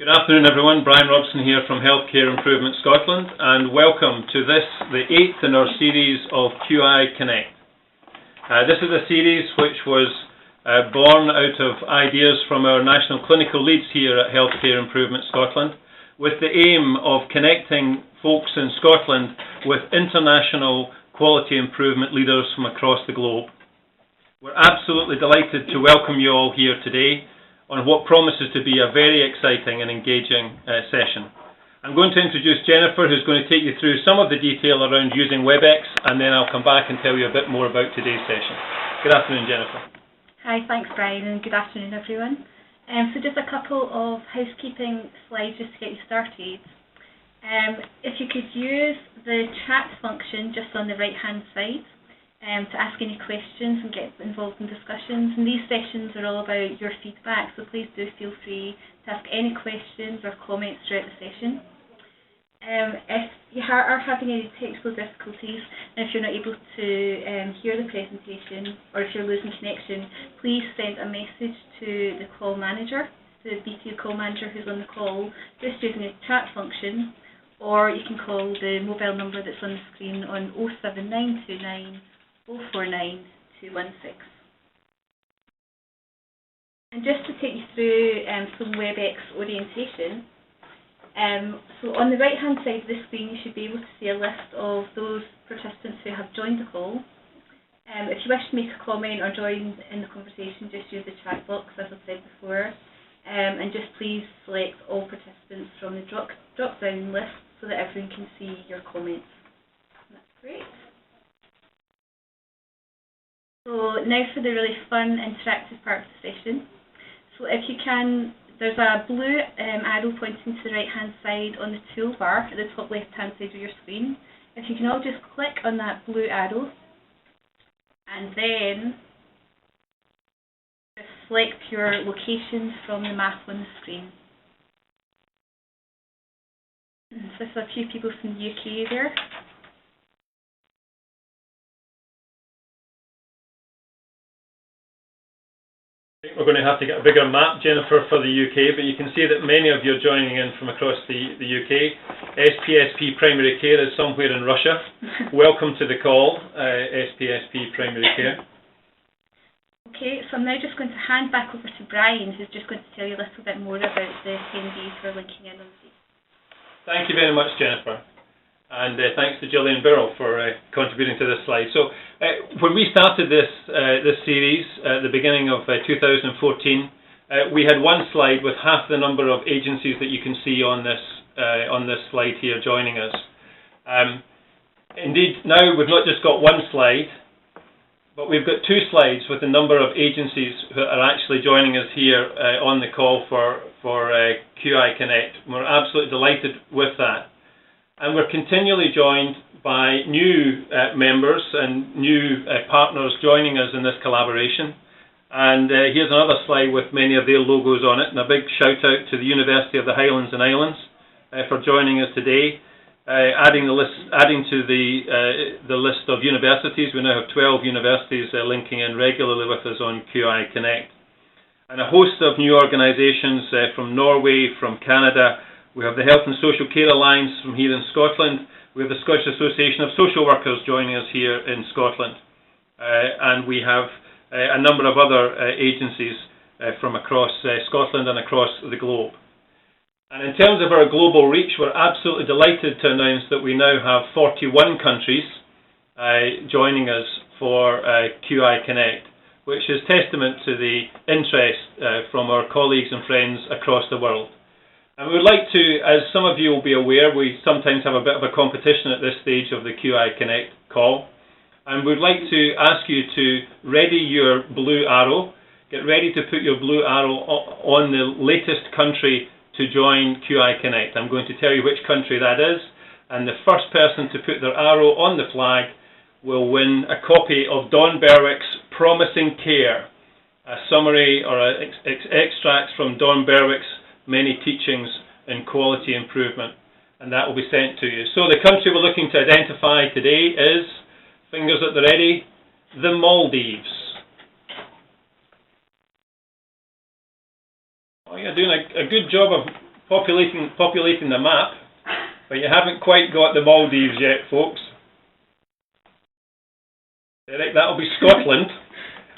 Good afternoon everyone, Brian Robson here from Healthcare Improvement Scotland, and welcome to this, the 8th in our series of QI Connect. This is a series which was born out of ideas from our national clinical leads here at Healthcare Improvement Scotland, with the aim of connecting folks in Scotland with international quality improvement leaders from across the globe. We're absolutely delighted to welcome you all here today on what promises to be a very exciting and engaging session. I'm going to introduce Jennifer, who's going to take you through some of the detail around using WebEx, and then I'll come back and tell you a bit more about today's session. Good afternoon, Jennifer. Hi, thanks Brian, and good afternoon everyone. So just a couple of housekeeping slides just to get you started. If you could use the chat function just on the right hand side to ask any questions and get involved in discussions. And these sessions are all about your feedback, so please do feel free to ask any questions or comments throughout the session. If you are having any technical difficulties, and if you're not able to hear the presentation, or if you're losing connection, please send a message to the call manager, the BT call manager who's on the call, just using the chat function, or you can call the mobile number that's on the screen on 07929 049 216. And just to take you through some WebEx orientation, so on the right hand side of the screen you should be able to see a list of those participants who have joined the call. If you wish to make a comment or join in the conversation, just use the chat box as I said before, and just please select all participants from the drop down list so that everyone can see your comments. And that's great. So now for the really fun, interactive part of the session. So if you can, there's a blue arrow pointing to the right hand side on the toolbar at the top left hand side of your screen. If you can all just click on that blue arrow and then just select your locations from the map on the screen. So there's a few people from the UK there. We're going to have to get a bigger map, Jennifer, for the UK, but you can see that many of you are joining in from across the UK. SPSP Primary Care is somewhere in Russia. Welcome to the call, SPSP Primary Care. Okay, so I'm now just going to hand back over to Brian, who's just going to tell you a little bit more about the attendees who are linking in on the. Thank you very much, Jennifer. And thanks to Gillian Birrell for contributing to this slide. So when we started this series at the beginning of 2014, we had one slide with half the number of agencies that you can see on this slide here joining us. Indeed, now we've not just got one slide, but we've got two slides with the number of agencies who are actually joining us here on the call for QI Connect. We're absolutely delighted with that. And we're continually joined by new members and new partners joining us in this collaboration. And here's another slide with many of their logos on it, and a big shout out to the University of the Highlands and Islands for joining us today. Adding to the list of universities, we now have 12 universities linking in regularly with us on QI Connect. And a host of new organisations from Norway, from Canada. We have the Health and Social Care Alliance from here in Scotland. We have the Scottish Association of Social Workers joining us here in Scotland. And we have a number of other agencies from across Scotland and across the globe. And in terms of our global reach, we're absolutely delighted to announce that we now have 41 countries joining us for QI Connect, which is testament to the interest from our colleagues and friends across the world. And we would like to, as some of you will be aware, we sometimes have a bit of a competition at this stage of the QI Connect call. And we'd like to ask you to ready your blue arrow, get ready to put your blue arrow on the latest country to join QI Connect. I'm going to tell you which country that is, and the first person to put their arrow on the flag will win a copy of Don Berwick's Promising Care, a summary or extracts from Don Berwick's many teachings in quality improvement, and that will be sent to you. So the country we're looking to identify today is, fingers at the ready, the Maldives. Oh, you're doing a good job of populating the map, but you haven't quite got the Maldives yet, folks. Eric, that'll be Scotland.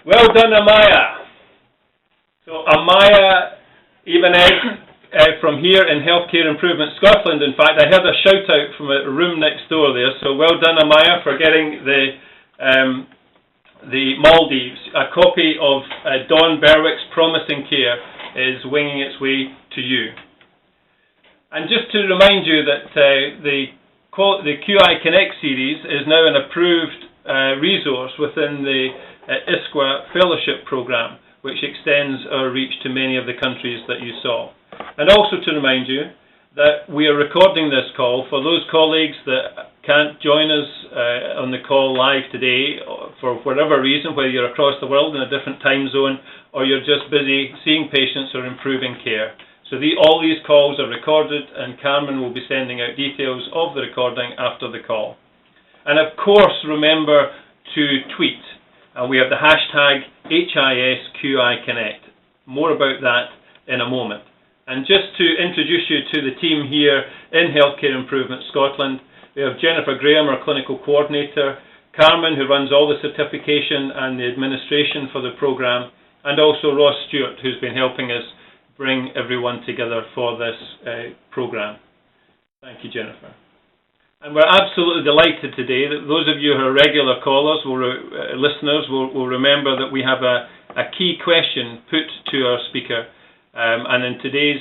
Well done, Amaya. So Amaya Ibanez from here in Healthcare Improvement Scotland. In fact, I heard a shout out from a room next door there. So well done, Amaya, for getting the Maldives. A copy of Dawn Berwick's Promising Care is winging its way to you. And just to remind you that the QI Connect series is now an approved resource within the ISQA Fellowship Programme, which extends our reach to many of the countries that you saw. And also to remind you that we are recording this call for those colleagues that can't join us on the call live today for whatever reason, whether you're across the world in a different time zone or you're just busy seeing patients or improving care. So all these calls are recorded, and Carmen will be sending out details of the recording after the call. And of course, remember to tweet. We have the hashtag HISQIConnect. More about that in a moment. And just to introduce you to the team here in Healthcare Improvement Scotland, we have Jennifer Graham, our clinical coordinator, Carmen, who runs all the certification and the administration for the programme, and also Ross Stewart, who's been helping us bring everyone together for this programme. Thank you, Jennifer. And we're absolutely delighted today that those of you who are regular callers, listeners, will remember that we have a key question put to our speaker. And in today's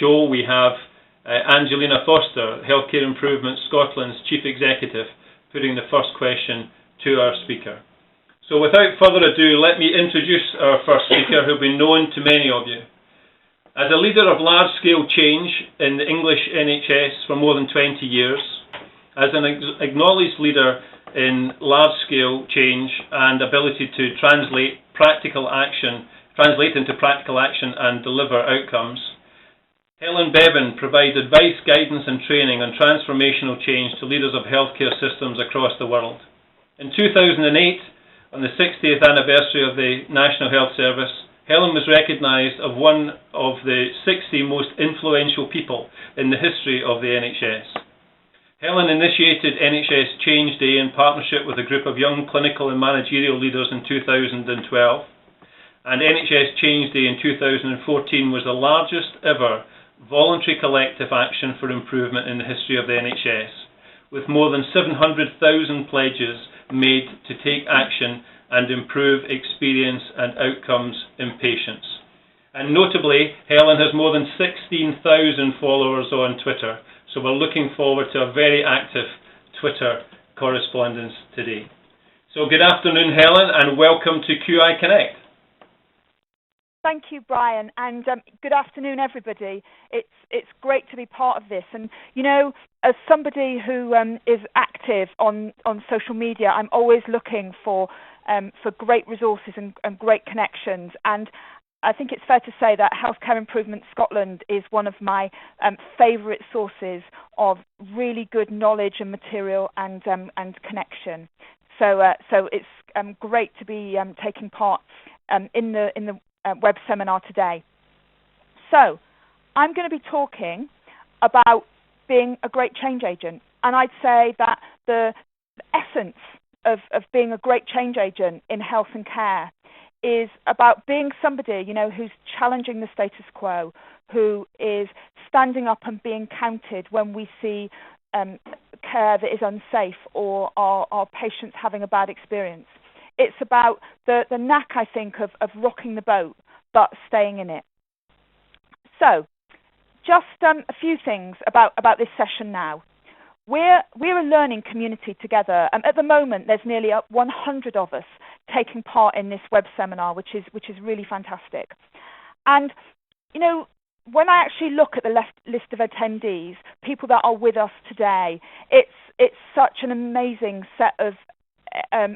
show, we have Angelina Foster, Healthcare Improvement Scotland's Chief Executive, putting the first question to our speaker. So without further ado, let me introduce our first speaker, who will be known to many of you. As a leader of large-scale change in the English NHS for more than 20 years, as an acknowledged leader in large-scale change and ability to translate into practical action and deliver outcomes, Helen Bevan provides advice, guidance and training on transformational change to leaders of healthcare systems across the world. In 2008, on the 60th anniversary of the National Health Service, Helen was recognised as one of the 60 most influential people in the history of the NHS. Helen initiated NHS Change Day in partnership with a group of young clinical and managerial leaders in 2012, and NHS Change Day in 2014 was the largest ever voluntary collective action for improvement in the history of the NHS, with more than 700,000 pledges made to take action and improve experience and outcomes in patients. And notably, Helen has more than 16,000 followers on Twitter, so we're looking forward to a very active Twitter correspondence today. So good afternoon, Helen, and welcome to QI Connect. Thank you, Brian, and good afternoon, everybody. It's great to be part of this. And, you know, as somebody who is active on social media, I'm always looking for great resources and great connections. And I think it's fair to say that Healthcare Improvement Scotland is one of my favourite sources of really good knowledge and material and connection. So it's great to be taking part in the web seminar today. So I'm going to be talking about being a great change agent, and I'd say that the essence of being a great change agent in health and care is about being somebody, you know, who's challenging the status quo, who is standing up and being counted when we see care that is unsafe or our patients having a bad experience. It's about the knack, I think, of rocking the boat, but staying in it. So, just a few things about this session now. We're a learning community together. At the moment, there's nearly 100 of us taking part in this web seminar, which is really fantastic. And, you know, when I actually look at the list of attendees, people that are with us today, it's such an amazing set of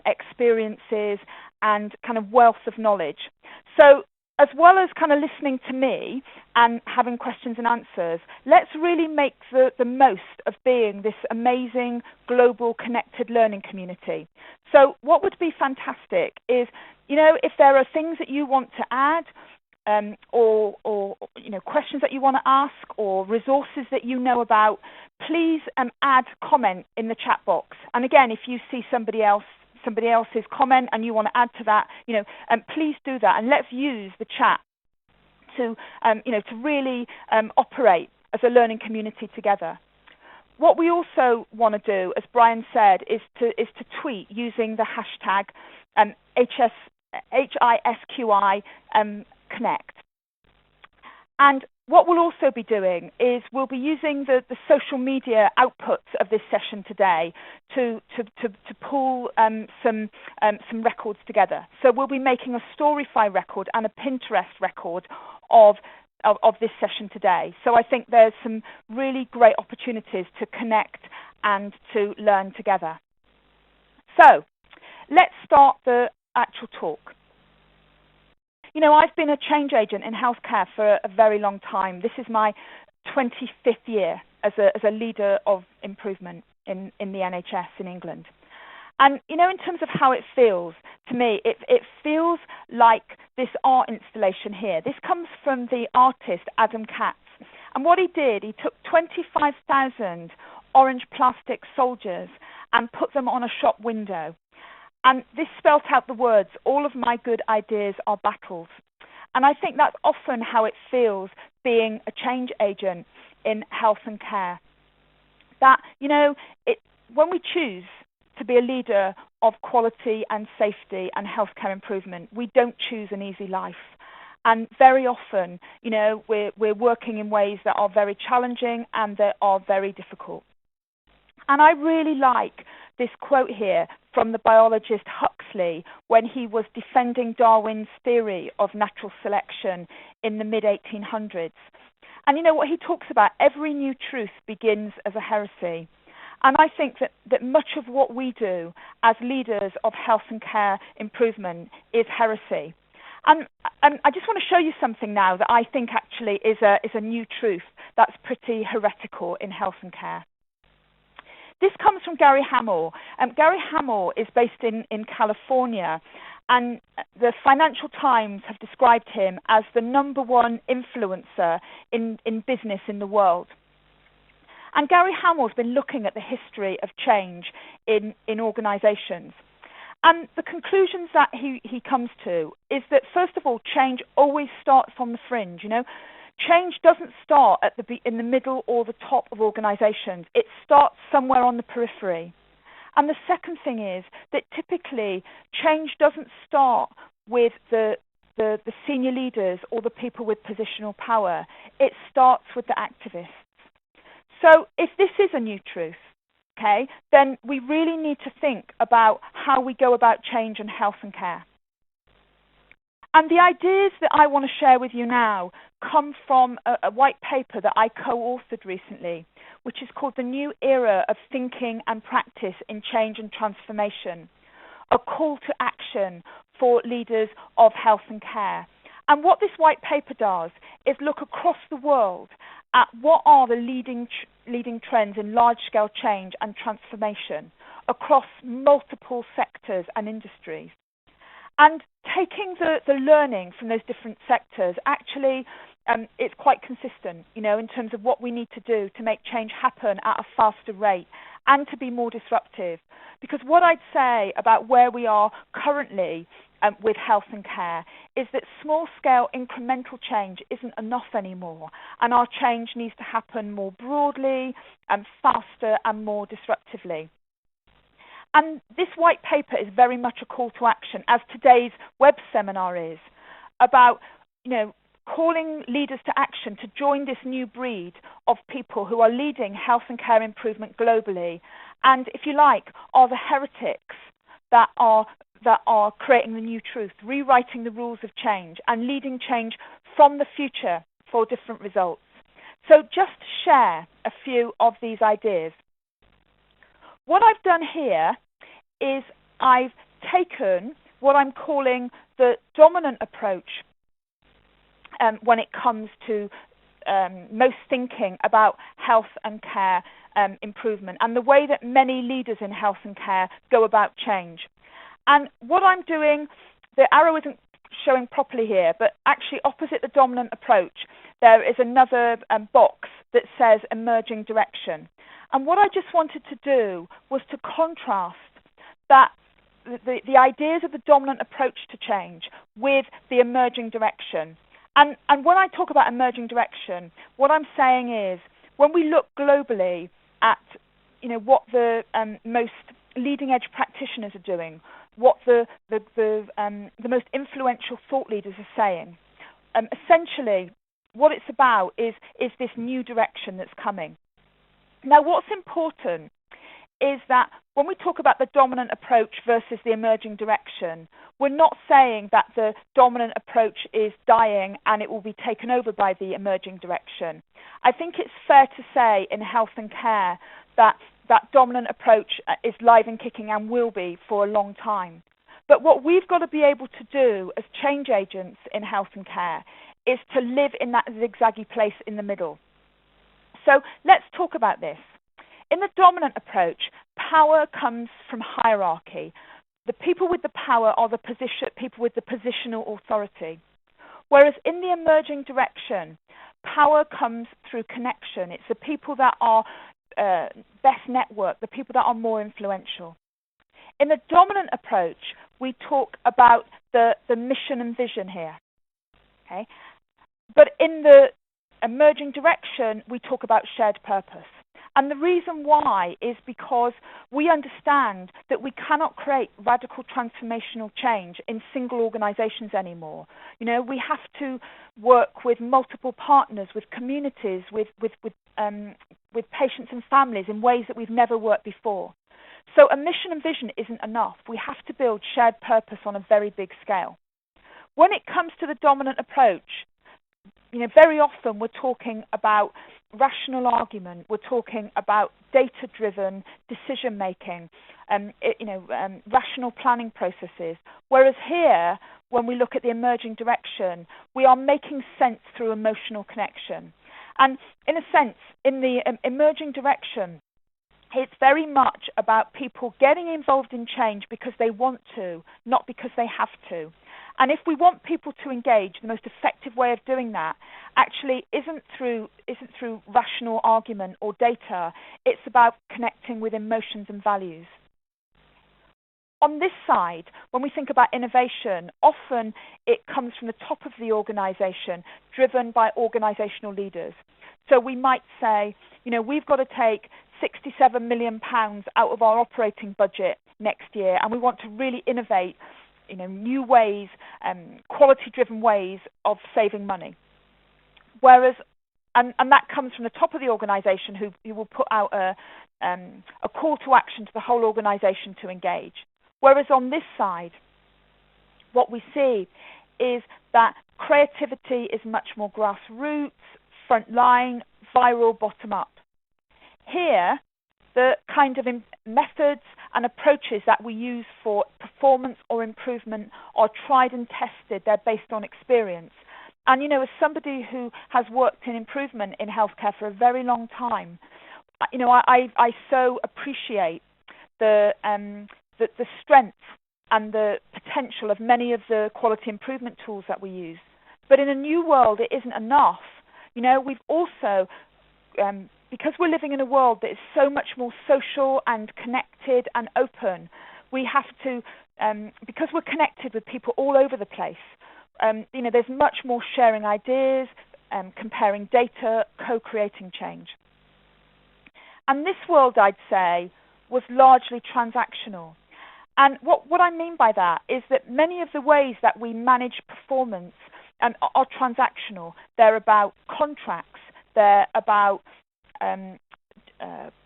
experiences and kind of wealth of knowledge. So as well as kind of listening to me and having questions and answers, let's really make the most of being this amazing global connected learning community. So what would be fantastic is, you know, if there are things that you want to add or questions that you want to ask or resources that you know about, please add comment in the chat box. And again, if you see somebody else's comment and you want to add to that, please do that, and let's use the chat to really operate as a learning community together. What we also want to do, as Brian said, is to tweet using the hashtag HISQI Connect. And what we'll also be doing is we'll be using the social media outputs of this session today to pull some records together. So we'll be making a Storyfy record and a Pinterest record of this session today. So I think there's some really great opportunities to connect and to learn together. So let's start the actual talk. I've been a change agent in healthcare for a very long time. This is my 25th year as a leader of improvement in the NHS in England. And, in terms of how it feels, to me, it feels like this art installation here. This comes from the artist Adam Katz. And what he did, he took 25,000 orange plastic soldiers and put them on a shop window. And this spelt out the words, "All of my good ideas are battles." And I think that's often how it feels being a change agent in health and care. That, when we choose to be a leader of quality and safety and healthcare improvement, we don't choose an easy life. And very often, we're working in ways that are very challenging and that are very difficult. And I really like this quote here from the biologist Huxley when he was defending Darwin's theory of natural selection in the mid-1800s. And what he talks about, every new truth begins as a heresy. And I think that much of what we do as leaders of health and care improvement is heresy. And I just want to show you something now that I think actually is a new truth that's pretty heretical in health and care. This comes from Gary Hamel. Gary Hamel is based in California, and the Financial Times have described him as the #1 influencer in business in the world. And Gary Hamel has been looking at the history of change in organizations. And the conclusions that he comes to is that, first of all, change always starts on the fringe. Change doesn't start in the middle or the top of organizations. It starts somewhere on the periphery. And the second thing is that typically change doesn't start with the senior leaders or the people with positional power. It starts with the activists. So if this is a new truth, then we really need to think about how we go about change in health and care. And the ideas that I want to share with you now come from a white paper that I co-authored recently, which is called The New Era of Thinking and Practice in Change and Transformation, a call to action for leaders of health and care. And what this white paper does is look across the world at what are the leading trends in large-scale change and transformation across multiple sectors and industries. And taking the learning from those different sectors, actually, it's quite consistent, in terms of what we need to do to make change happen at a faster rate and to be more disruptive. Because what I'd say about where we are currently with health and care is that small-scale incremental change isn't enough anymore, and our change needs to happen more broadly and faster and more disruptively. And this white paper is very much a call to action, as today's web seminar is, about, calling leaders to action to join this new breed of people who are leading health and care improvement globally, and, if you like, are the heretics that are creating the new truth, rewriting the rules of change, and leading change from the future for different results. So just to share a few of these ideas. What I've done here is I've taken what I'm calling the dominant approach when it comes to most thinking about health and care improvement and the way that many leaders in health and care go about change. And what I'm doing, the arrow isn't showing properly here, but actually opposite the dominant approach, there is another box that says emerging direction. And what I just wanted to do was to contrast that the ideas of the dominant approach to change with the emerging direction. And when I talk about emerging direction, what I'm saying is when we look globally at what the most leading edge practitioners are doing, what the most influential thought leaders are saying, essentially what it's about is this new direction that's coming. Now, what's important is that when we talk about the dominant approach versus the emerging direction, we're not saying that the dominant approach is dying and it will be taken over by the emerging direction. I think it's fair to say in health and care that that dominant approach is live and kicking and will be for a long time. But what we've got to be able to do as change agents in health and care is to live in that zigzaggy place in the middle. So let's talk about this. In the dominant approach, power comes from hierarchy. The people with the power are the people with the positional authority. Whereas in the emerging direction, power comes through connection. It's the people that are best networked, the people that are more influential. In the dominant approach, we talk about the mission and vision here. Okay? But in the emerging direction, we talk about shared purpose. And the reason why is because we understand that we cannot create radical transformational change in single organizations anymore. We have to work with multiple partners, with communities, with patients and families in ways that we've never worked before. So a mission and vision isn't enough. We have to build shared purpose on a very big scale. When it comes to the dominant approach, very often we're talking about rational argument, we're talking about data-driven decision-making, rational planning processes. Whereas here, when we look at the emerging direction, we are making sense through emotional connection. And in a sense, in the emerging direction, it's very much about people getting involved in change because they want to, not because they have to. And if we want people to engage, the most effective way of doing that actually isn't through rational argument or data. It's about connecting with emotions and values. On this side, when we think about innovation, often it comes from the top of the organization, driven by organizational leaders. So we might say, we've got to take £67 million out of our operating budget next year, and we want to really innovate new ways, quality-driven ways of saving money. Whereas, and that comes from the top of the organisation, who will put out a call to action to the whole organisation to engage. Whereas on this side, what we see is that creativity is much more grassroots, frontline, viral, bottom-up. Here, the kind of methods and approaches that we use for performance or improvement are tried and tested. They're based on experience. And, as somebody who has worked in improvement in healthcare for a very long time, I so appreciate the strength and the potential of many of the quality improvement tools that we use. But in a new world, it isn't enough. We've also because we're living in a world that is so much more social and connected and open, we have to, because we're connected with people all over the place, there's much more sharing ideas, comparing data, co-creating change. And this world, I'd say, was largely transactional. And what I mean by that is that many of the ways that we manage performance are transactional. They're about contracts. They're about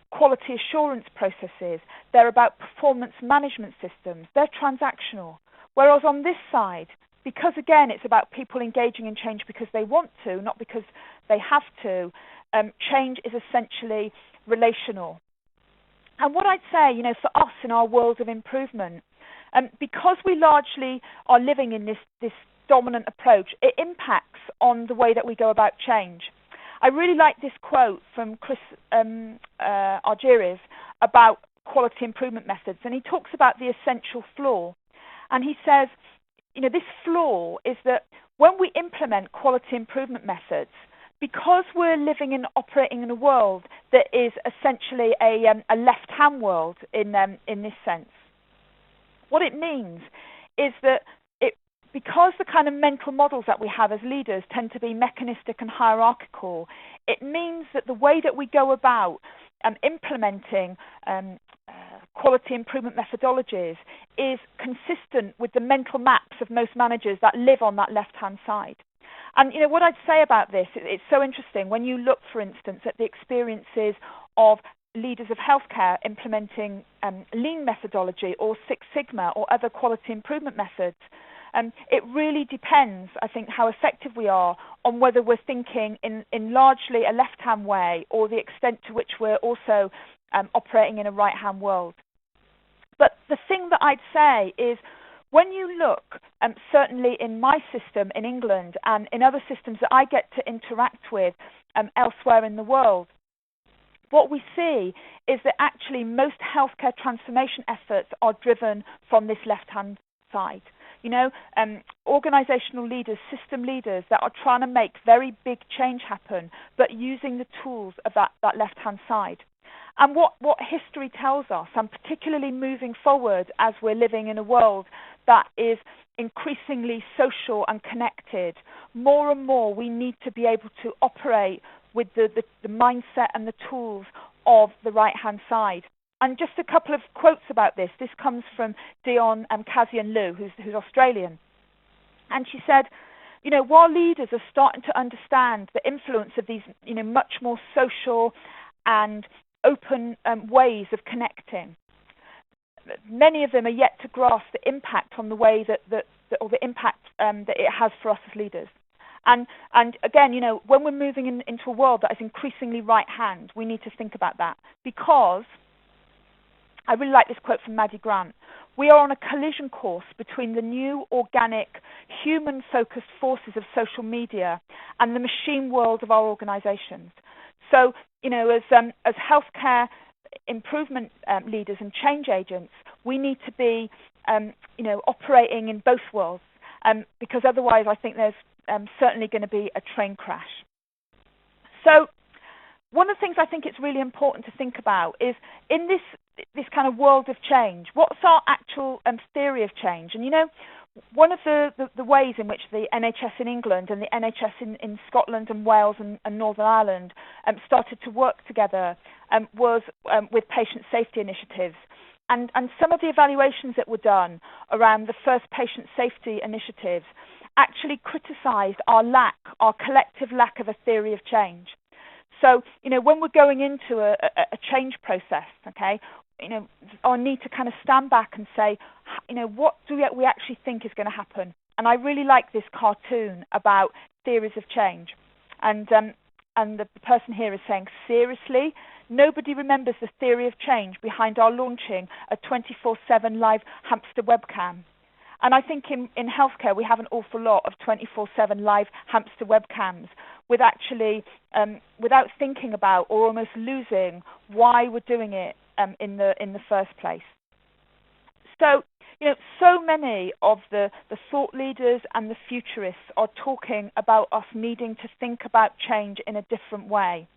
quality assurance processes. They're about performance management systems. They're transactional. Whereas on this side, because again it's about people engaging in change because they want to, not because they have to, change is essentially relational. And what I'd say, for us in our world of improvement, because we largely are living in this dominant approach, it impacts on the way that we go about change. I really like this quote from Chris Argyris about quality improvement methods, and he talks about the essential flaw. And he says, this flaw is that when we implement quality improvement methods, because we're living and operating in a world that is essentially a left-hand world in this sense, what it means is that because the kind of mental models that we have as leaders tend to be mechanistic and hierarchical, it means that the way that we go about implementing quality improvement methodologies is consistent with the mental maps of most managers that live on that left-hand side. And what I'd say about this, it's so interesting when you look, for instance, at the experiences of leaders of healthcare implementing lean methodology or Six Sigma or other quality improvement methods. It really depends, I think, how effective we are on whether we're thinking in largely a left-hand way or the extent to which we're also operating in a right-hand world. But the thing that I'd say is when you look, certainly in my system in England and in other systems that I get to interact with elsewhere in the world, what we see is that actually most healthcare transformation efforts are driven from this left-hand side. Organizational leaders, system leaders that are trying to make very big change happen, but using the tools of that left-hand side. And what history tells us, and particularly moving forward as we're living in a world that is increasingly social and connected, more and more we need to be able to operate with the mindset and the tools of the right-hand side. And just a couple of quotes about this. This comes from Dion Kazian Liu, who's Australian. And she said, while leaders are starting to understand the influence of these, much more social and open ways of connecting, many of them are yet to grasp the impact on the way that the impact that it has for us as leaders. And again, when we're moving into a world that is increasingly right-hand, we need to think about that, because I really like this quote from Maddie Grant. We are on a collision course between the new organic, human-focused forces of social media and the machine world of our organizations. So, as healthcare improvement leaders and change agents, we need to be, operating in both worlds, because otherwise I think there's certainly going to be a train crash. So one of the things I think it's really important to think about is in this kind of world of change, what's our actual theory of change? And one of the ways in which the NHS in England and the NHS in Scotland and Wales and Northern Ireland started to work together was with patient safety initiatives. And some of the evaluations that were done around the first patient safety initiatives actually criticised our collective lack of a theory of change. So, when we're going into a change process, okay, our need to kind of stand back and say, what do we actually think is going to happen? And I really like this cartoon about theories of change. And the person here is saying, seriously, nobody remembers the theory of change behind our launching a 24/7 live hamster webcam. And I think in healthcare we have an awful lot of 24/7 live hamster webcams with actually, without thinking about or almost losing why we're doing it in the first place. So, so many of the thought leaders and the futurists are talking about us needing to think about change in a different way.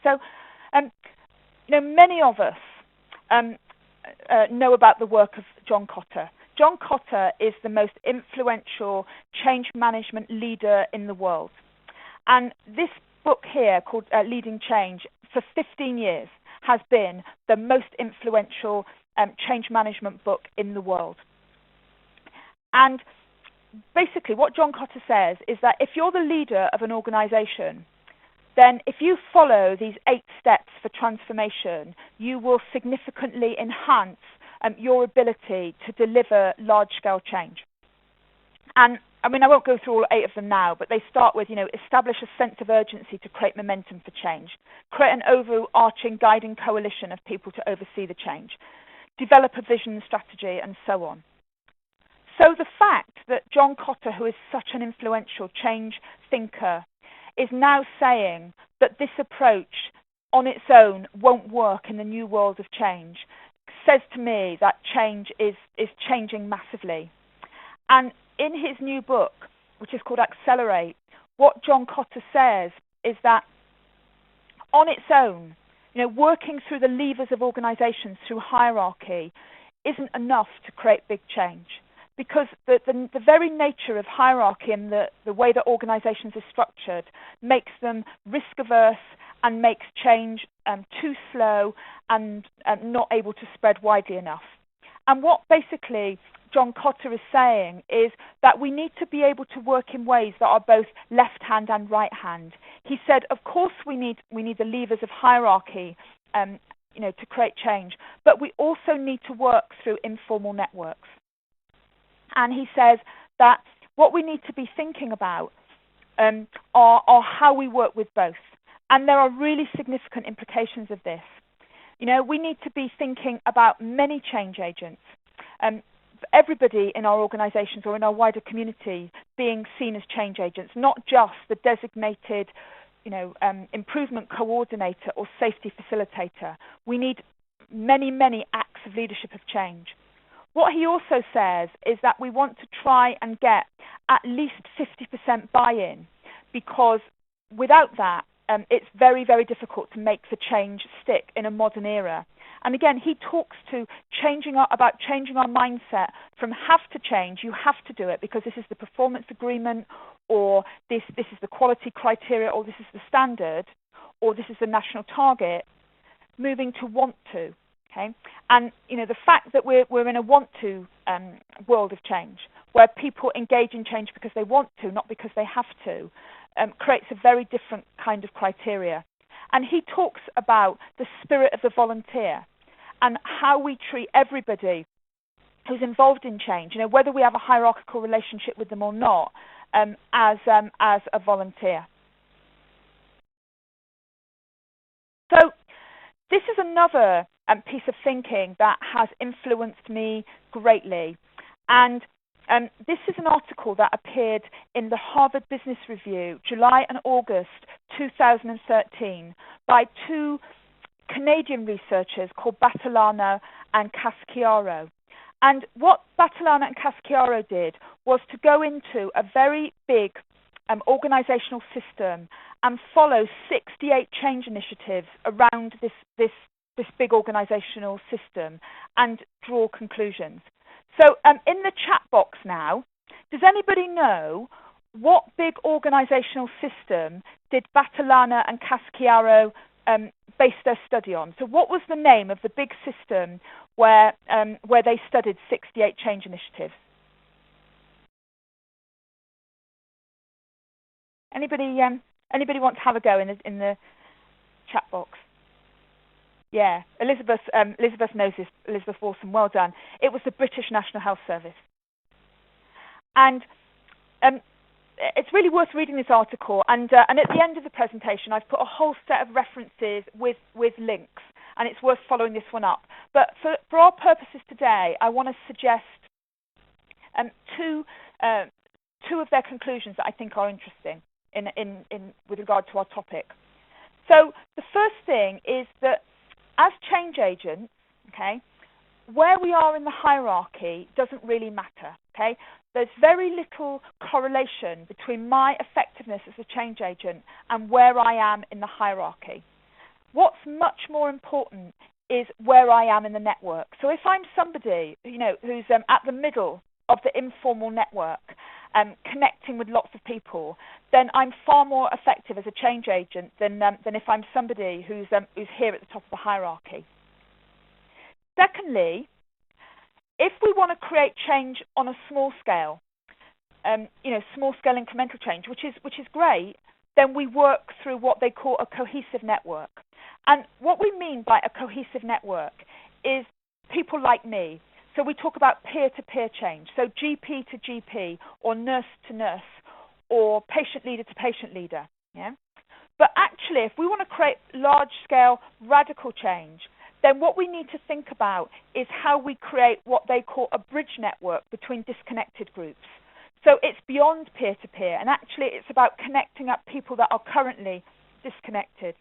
So, many of us know about the work of John Kotter. John Kotter is the most influential change management leader in the world. And this book here, called Leading Change, for 15 years has been the most influential change management book in the world. And basically what John Kotter says is that if you're the leader of an organization, then if you follow these 8 steps for transformation, you will significantly enhance your ability to deliver large-scale change. And I won't go through all 8 of them now, but they start with, establish a sense of urgency to create momentum for change, create an overarching guiding coalition of people to oversee the change, develop a vision and strategy, and so on. So the fact that John Kotter, who is such an influential change thinker, is now saying that this approach on its own won't work in the new world of change says to me that change is changing massively. And in his new book, which is called Accelerate, what John Cotter says is that on its own, working through the levers of organizations through hierarchy isn't enough to create big change, because the very nature of hierarchy and the way that organizations are structured makes them risk averse and makes change too slow and not able to spread widely enough. And what basically John Cotter is saying is that we need to be able to work in ways that are both left hand and right hand. He said, of course we need the levers of hierarchy to create change, but we also need to work through informal networks. And he says that what we need to be thinking about are how we work with both. And there are really significant implications of this. We need to be thinking about many change agents. Everybody in our organizations or in our wider community being seen as change agents, not just the designated improvement coordinator or safety facilitator. We need many, many acts of leadership of change. What he also says is that we want to try and get at least 50% buy-in, because without that, it's very, very difficult to make the change stick in a modern era. And again, he talks to about changing our mindset from have to change, you have to do it because this is the performance agreement, or this is the quality criteria, or this is the standard, or this is the national target, moving to want to. Okay? And the fact that we're in a want to world of change, where people engage in change because they want to, not because they have to, creates a very different kind of criteria. And he talks about the spirit of the volunteer and how we treat everybody who's involved in change, whether we have a hierarchical relationship with them or not, as a volunteer. So this is another piece of thinking that has influenced me greatly. And this is an article that appeared in the Harvard Business Review, July and August 2013, by two Canadian researchers called Battilano and Casciaro. And what Battilano and Casciaro did was to go into a very big organizational system and follow 68 change initiatives around this big organizational system and draw conclusions. So in the chat box now, does anybody know what big organizational system did Battilano and Casciaro base their study on? So what was the name of the big system where they studied 68 change initiatives? Anybody want to have a go in the chat box? Yeah, Elizabeth knows this. Elizabeth Wilson, well done. It was the British National Health Service. And it's really worth reading this article. And at the end of the presentation, I've put a whole set of references with links, and it's worth following this one up. But for our purposes today, I want to suggest two of their conclusions that I think are interesting in with regard to our topic. So the first thing is that as change agents, okay, where we are in the hierarchy doesn't really matter, okay? There's very little correlation between my effectiveness as a change agent and where I am in the hierarchy. What's much more important is where I am in the network. So if I'm somebody, who's at the middle of the informal network, connecting with lots of people, then I'm far more effective as a change agent than if I'm somebody who's here at the top of the hierarchy. Secondly, if we want to create change on a small scale, small scale incremental change, which is great, then we work through what they call a cohesive network. And what we mean by a cohesive network is people like me. So we talk about peer-to-peer change, so GP to GP, or nurse to nurse, or patient leader to patient leader. Yeah? But actually, if we want to create large-scale radical change, then what we need to think about is how we create what they call a bridge network between disconnected groups. So it's beyond peer-to-peer, and actually it's about connecting up people that are currently disconnected.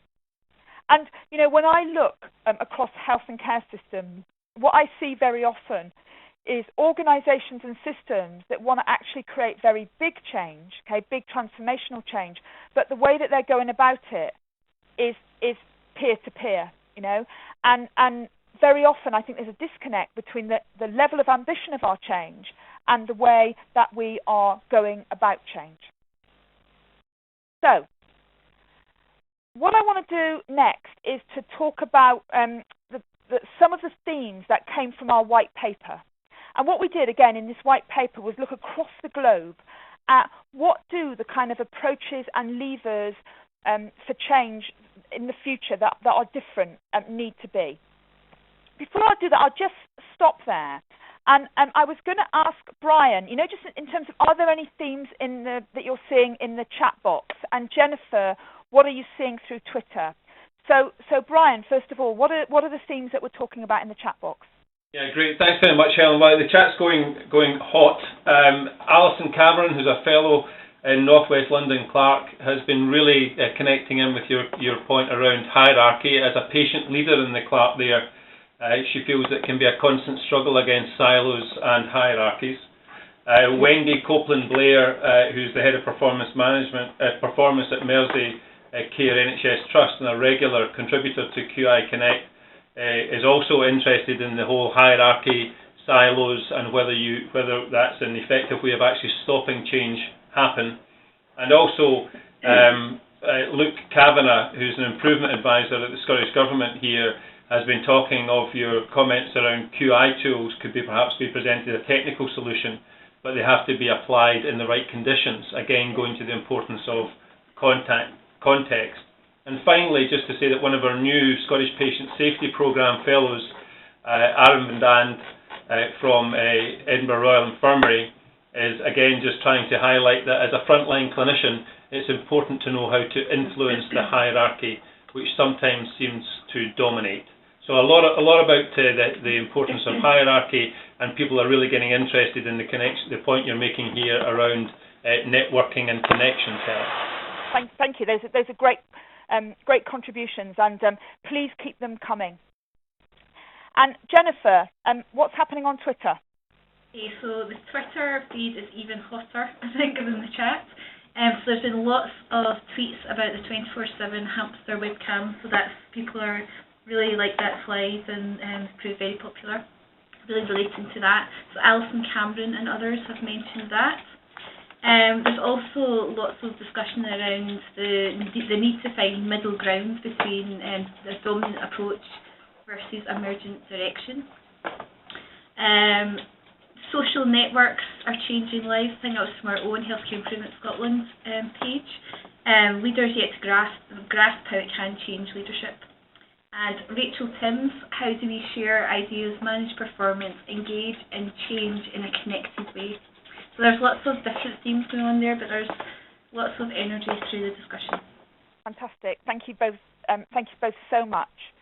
And, when I look across health and care systems, what I see very often is organisations and systems that want to actually create very big change, okay, big transformational change, but the way that they're going about it is peer-to-peer, you know, and very often I think there's a disconnect between the level of ambition of our change and the way that we are going about change. So, what I want to do next is to talk about some of the themes that came from our white paper. And what we did, again, in this white paper was look across the globe at what do the kind of approaches and levers for change in the future that are different need to be. Before I do that, I'll just stop there. And I was going to ask Brian, you know, just in terms of, are there any themes that you're seeing in the chat box? And Jennifer, what are you seeing through Twitter? So Brian, first of all, what are the themes that we're talking about in the chat box? Yeah, great. Thanks very much, Helen. Well, the chat's going hot. Alison Cameron, who's a fellow in North West London, Clark, has been really connecting in with your point around hierarchy. As a patient leader in the Clark there, she feels it can be a constant struggle against silos and hierarchies. Wendy Copeland-Blair, who's the head of performance at Mersey Care NHS Trust and a regular contributor to QI Connect, is also interested in the whole hierarchy, silos, and whether that's an effective way of actually stopping change happen. And also Luke Kavanagh, who's an improvement advisor at the Scottish Government here, has been talking of your comments around QI tools could perhaps be presented as a technical solution, but they have to be applied in the right conditions, again going to the importance of context. And finally, just to say that one of our new Scottish Patient Safety Programme fellows, Aaron Van Dand from Edinburgh Royal Infirmary, is again just trying to highlight that as a frontline clinician, it's important to know how to influence the hierarchy, which sometimes seems to dominate. So a lot about the importance of hierarchy, and people are really getting interested in the point you're making here around networking and connections. Thank you. Those are great contributions, and please keep them coming. And Jennifer, what's happening on Twitter? Okay, so the Twitter feed is even hotter, I think, than the chat. So there's been lots of tweets about the 24/7 hamster webcam, so that's people are really like that slide and proved very popular, really relating to that. So Alison Cameron and others have mentioned that. There's also lots of discussion around the need to find middle ground between the dominant approach versus emergent direction. Social networks are changing lives. I think that was from our own Healthcare Improvement Scotland page. Leaders yet to grasp how it can change leadership. And Rachel Timms, how do we share ideas, manage performance, engage and change in a connected way? So there's lots of different themes going on there, but there's lots of energy through the discussion. Fantastic. Thank you both. Thank you both so much.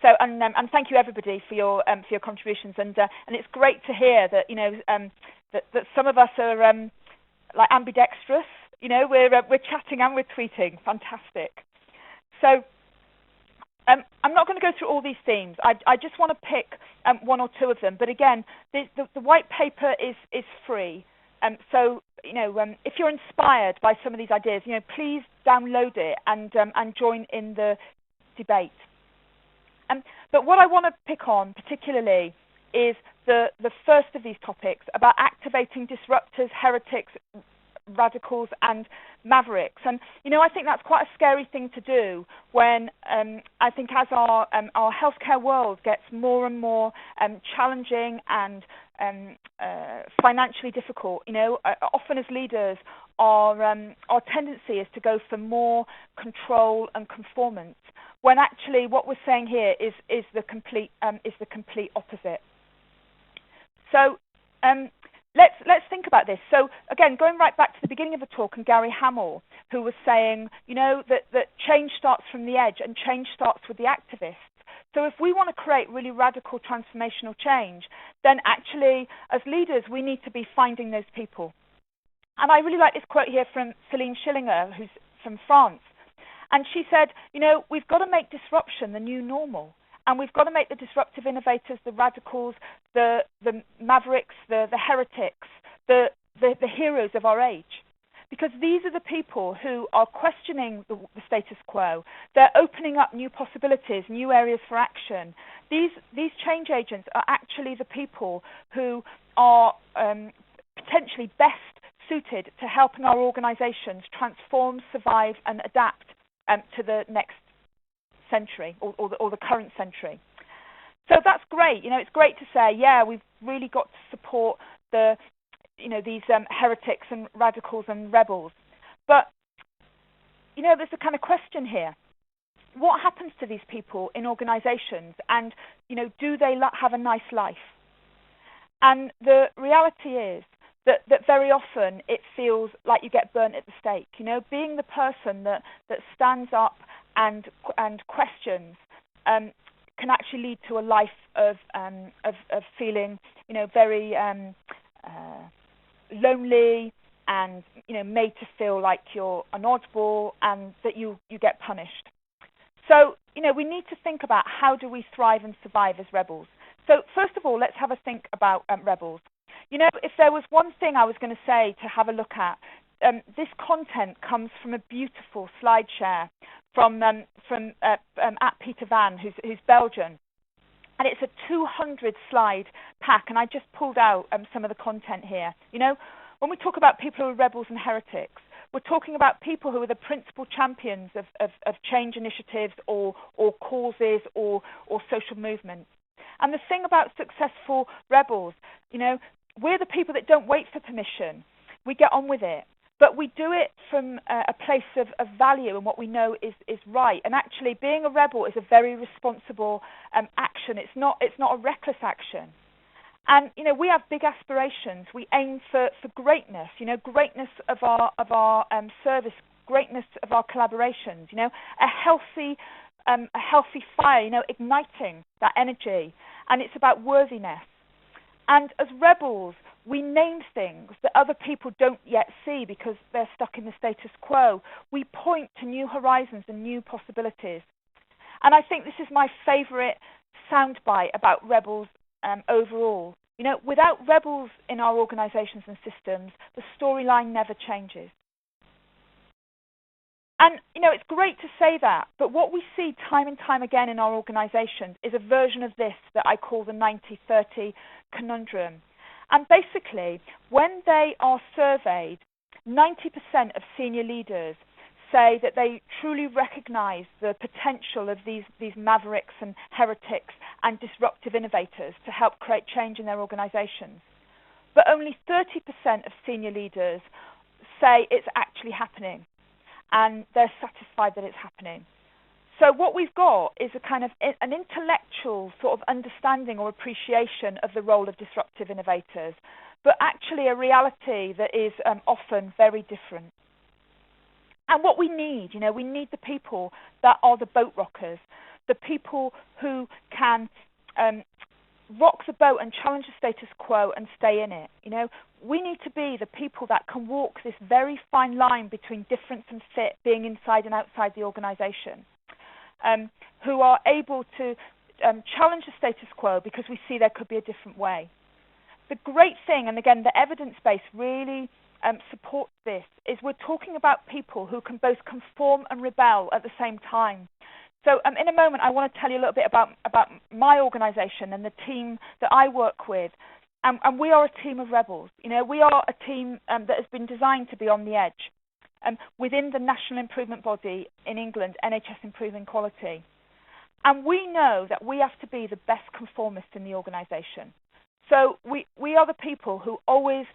So and thank you everybody for your contributions. And it's great to hear that that some of us are like ambidextrous. You know, we're chatting and we're tweeting. Fantastic. So I'm not going to go through all these themes. I just want to pick one or two of them. But again, the white paper is free. So if you're inspired by some of these ideas, please download it and join in the debate. But what I want to pick on particularly is the first of these topics about activating disruptors, heretics, radicals and mavericks. And I think that's quite a scary thing to do when I think as our healthcare world gets more and more challenging and financially difficult. Often as leaders, our tendency is to go for more control and conformance, when actually what we're saying here is the complete opposite. So let's think about this. So again, going right back to the beginning of the talk, and Gary Hamill, who was saying, that change starts from the edge and change starts with the activists. So if we want to create really radical transformational change, then actually as leaders we need to be finding those people. And I really like this quote here from Céline Schillinger, who's from France. And she said, we've got to make disruption the new normal. And we've got to make the disruptive innovators, the radicals, the mavericks, the heretics, the heroes of our age. Because these are the people who are questioning the status quo. They're opening up new possibilities, new areas for action. These change agents are actually the people who are potentially best suited to helping our organizations transform, survive, and adapt to the next century or the current century. So that's great. It's great to say, yeah, we've really got to support these heretics and radicals and rebels. But, there's a kind of question here. What happens to these people in organizations, and, do they have a nice life? And the reality is that very often it feels like you get burnt at the stake. Being the person that stands up and questions can actually lead to a life of feeling, very lonely and made to feel like you're an oddball and that you get punished. So we need to think about how do we thrive and survive as rebels. So first of all, let's have a think about rebels. If there was one thing I was going to say to have a look at, this content comes from a beautiful slide share from at Peter Van, who's Belgian. And it's a 200-slide pack, and I just pulled out some of the content here. When we talk about people who are rebels and heretics, we're talking about people who are the principal champions of change initiatives or causes or social movements. And the thing about successful rebels, we're the people that don't wait for permission. We get on with it. But we do it from a place of value and what we know is right. And actually, being a rebel is a very responsible action. It's not a reckless action. And we have big aspirations. We aim for greatness. Greatness of our service, greatness of our collaborations. A healthy fire. Igniting that energy. And it's about worthiness. And as rebels, we name things that other people don't yet see because they're stuck in the status quo. We point to new horizons and new possibilities. And I think this is my favorite soundbite about rebels overall. Without rebels in our organizations and systems, the storyline never changes. And, it's great to say that, but what we see time and time again in our organizations is a version of this that I call the 90-30 conundrum. And basically, when they are surveyed, 90% of senior leaders say that they truly recognize the potential of these mavericks and heretics and disruptive innovators to help create change in their organizations. But only 30% of senior leaders say it's actually happening, and they're satisfied that it's happening. So what we've got is a kind of an intellectual sort of understanding or appreciation of the role of disruptive innovators, but actually a reality that is often very different. And what we need, we need the people that are the boat rockers, the people who can rock the boat and challenge the status quo and stay in it. We need to be the people that can walk this very fine line between difference and fit, being inside and outside the organization. Who are able to challenge the status quo because we see there could be a different way. The great thing, and again, the evidence base really supports this, is we're talking about people who can both conform and rebel at the same time. So in a moment, I want to tell you a little bit about my organization and the team that I work with. And we are a team of rebels. We are a team that has been designed to be on the edge. Within the national improvement body in England, NHS Improving Quality. And we know that we have to be the best conformist in the organisation. So we are the people who always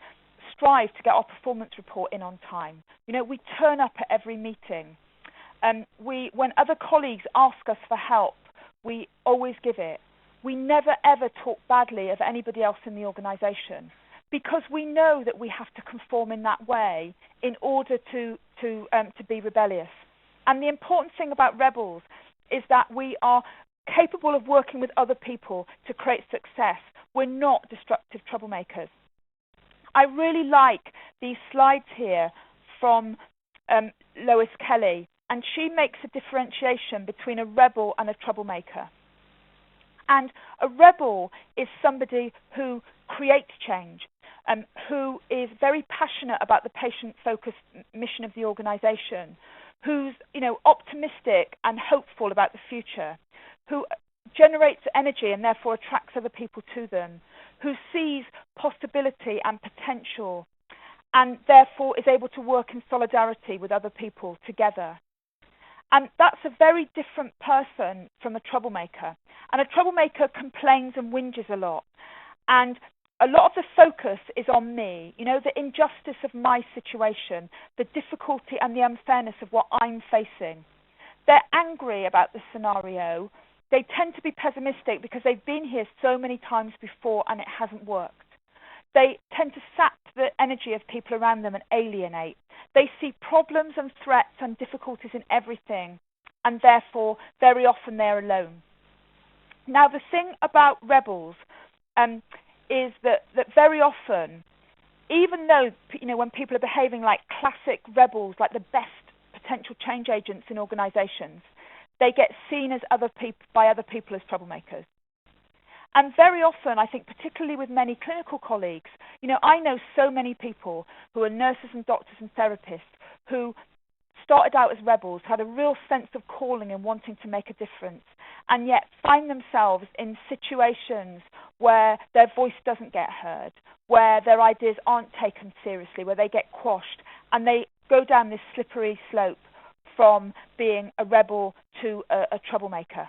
strive to get our performance report in on time. We turn up at every meeting. When other colleagues ask us for help, we always give it. We never ever talk badly of anybody else in the organisation, because we know that we have to conform in that way in order to be rebellious. And the important thing about rebels is that we are capable of working with other people to create success. We're not destructive troublemakers. I really like these slides here from Lois Kelly, and she makes a differentiation between a rebel and a troublemaker. And a rebel is somebody who creates change, who is very passionate about the patient-focused mission of the organisation, who's optimistic and hopeful about the future, who generates energy and therefore attracts other people to them, who sees possibility and potential, and therefore is able to work in solidarity with other people together. And that's a very different person from a troublemaker. And a troublemaker complains and whinges a lot. And a lot of the focus is on me, the injustice of my situation, the difficulty and the unfairness of what I'm facing. They're angry about the scenario. They tend to be pessimistic because they've been here so many times before and it hasn't worked. They tend to sap the energy of people around them and alienate. They see problems and threats and difficulties in everything, and therefore, very often they're alone. Now, the thing about rebels is that very often, even though, when people are behaving like classic rebels, like the best potential change agents in organisations, they get seen as by other people as troublemakers. And very often, I think, particularly with many clinical colleagues, I know so many people who are nurses and doctors and therapists who started out as rebels, had a real sense of calling and wanting to make a difference, and yet find themselves in situations where their voice doesn't get heard, where their ideas aren't taken seriously, where they get quashed, and they go down this slippery slope from being a rebel to a troublemaker.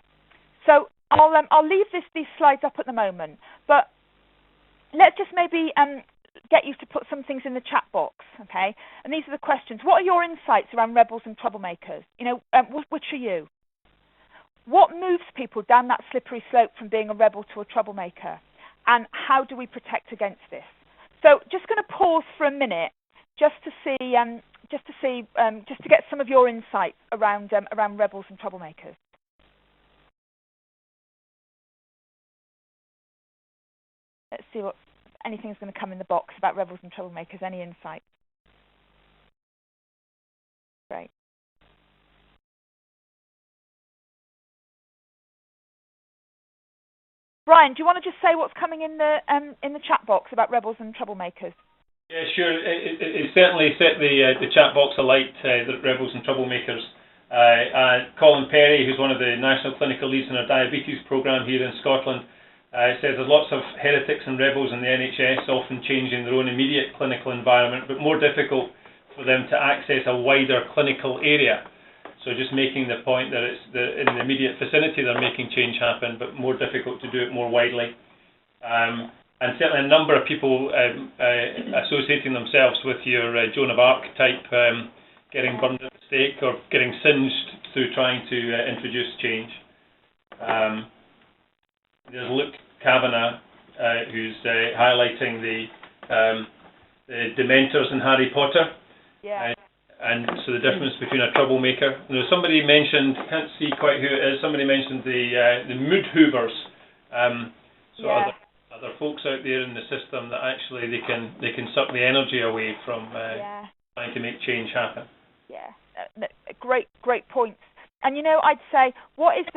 So I'll leave these slides up at the moment, but let's just maybe get you to put some things in the chat box, okay? And these are the questions. What are your insights around rebels and troublemakers? Which are you? What moves people down that slippery slope from being a rebel to a troublemaker? And how do we protect against this? So just going to pause for a minute just to get some of your insights around rebels and troublemakers. Let's see what anything's going to come in the box about rebels and troublemakers. Any insight? Great. Brian, do you want to just say what's coming in the chat box about rebels and troublemakers? Yeah, sure. It certainly set the chat box alight, the rebels and troublemakers. Colin Perry, who's one of the national clinical leads in our diabetes programme here in Scotland, says there's lots of heretics and rebels in the NHS, often changing their own immediate clinical environment, but more difficult for them to access a wider clinical area. So just making the point that it's in the immediate vicinity they're making change happen, but more difficult to do it more widely. And certainly a number of people associating themselves with your Joan of Arc type, getting burned at the stake or getting singed through trying to introduce change. There's Luke Kavanagh, who's highlighting the Dementors in Harry Potter. Yeah. And so the difference between a troublemaker. Somebody mentioned, can't see quite who it is. Somebody mentioned the mood hoovers. Other folks out there in the system that actually they can suck the energy away from trying to make change happen. Yeah, great points. And I'd say what is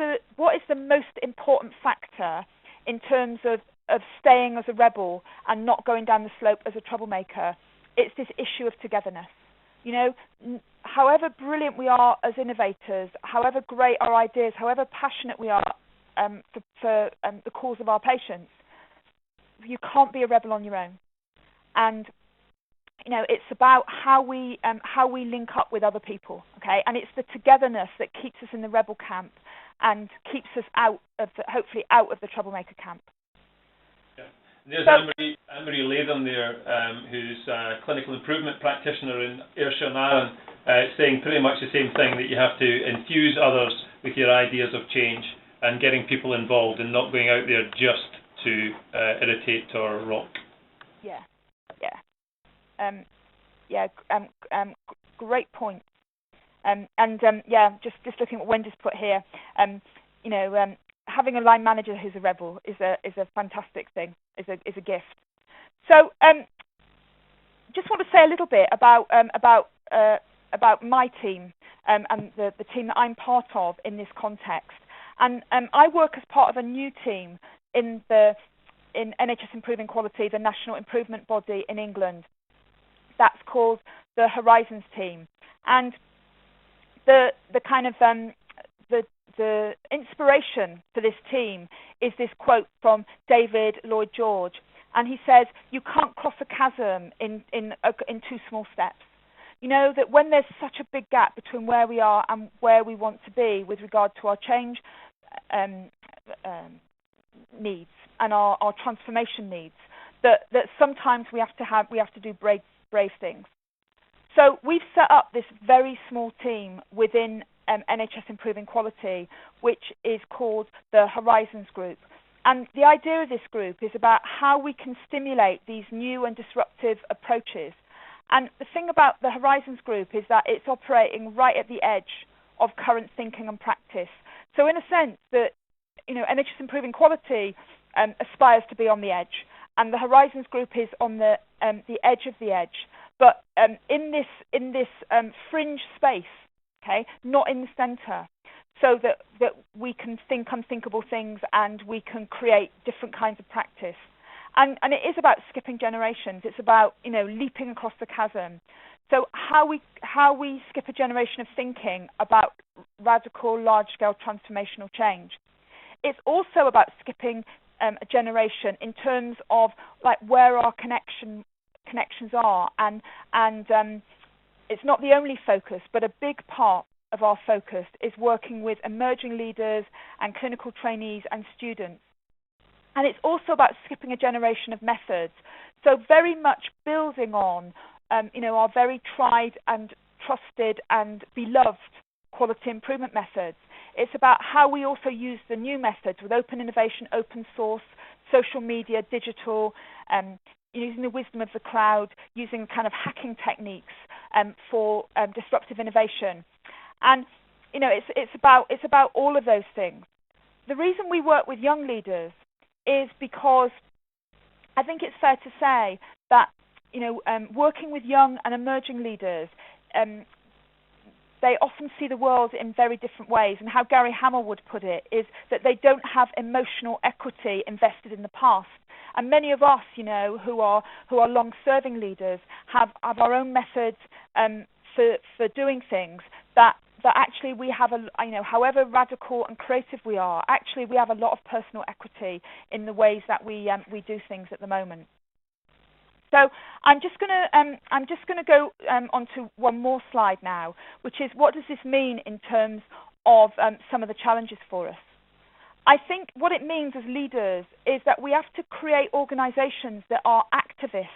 the most important factor in terms of staying as a rebel and not going down the slope as a troublemaker? It's this issue of togetherness. However brilliant we are as innovators, however great our ideas, however passionate we are for the cause of our patients, you can't be a rebel on your own. And it's about how we link up with other people, okay? And it's the togetherness that keeps us in the rebel camp and keeps us hopefully out of the troublemaker camp. Yeah. There's Anne-Marie Latham there, who's a clinical improvement practitioner in Ayrshire and Arran, saying pretty much the same thing, that you have to infuse others with your ideas of change and getting people involved and not going out there just to irritate or rock. Great point. Just looking at what Wendy's put here, having a line manager who's a rebel is a fantastic thing, is a gift. So, just want to say a little bit about my team and the team that I'm part of in this context, And I work as part of a new team in NHS Improving Quality, the national improvement body in England. That's called the Horizons team. And the kind of the inspiration for this team is this quote from David Lloyd George, and he says, "You can't cross a chasm in two small steps." You know, that when there's such a big gap between where we are and where we want to be with regard to our change needs and our transformation needs, that sometimes we have to do brave things. So we've set up this very small team within NHS Improving Quality, which is called the Horizons Group. And the idea of this group is about how we can stimulate these new and disruptive approaches. And the thing about the Horizons Group is that it's operating right at the edge of current thinking and practice. So in a sense that, you know, NHS Improving Quality aspires to be on the edge, and the Horizons Group is on the edge of the edge. But in this fringe space, okay, not in the centre, so that we can think unthinkable things and we can create different kinds of practice. And it is about skipping generations. It's about, you know, leaping across the chasm. So how we skip a generation of thinking about radical, large-scale transformational change. It's also about skipping a generation in terms of like where our connections are, and it's not the only focus, but a big part of our focus is working with emerging leaders and clinical trainees and students. And it's also about skipping a generation of methods. So very much building on, our very tried and trusted and beloved quality improvement methods. It's about how we also use the new methods with open innovation, open source, social media, digital, using the wisdom of the crowd, using kind of hacking techniques for disruptive innovation. And it's about all of those things. The reason we work with young leaders is because I think it's fair to say that working with young and emerging leaders, they often see the world in very different ways. And how Gary Hamel would put it is that they don't have emotional equity invested in the past. And many of us, who are long-serving leaders, have our own methods for doing things that actually we have however radical and creative we are, actually we have a lot of personal equity in the ways that we do things at the moment. So I'm just gonna go onto one more slide now, which is what does this mean in terms of some of the challenges for us. I think what it means as leaders is that we have to create organisations that are activist,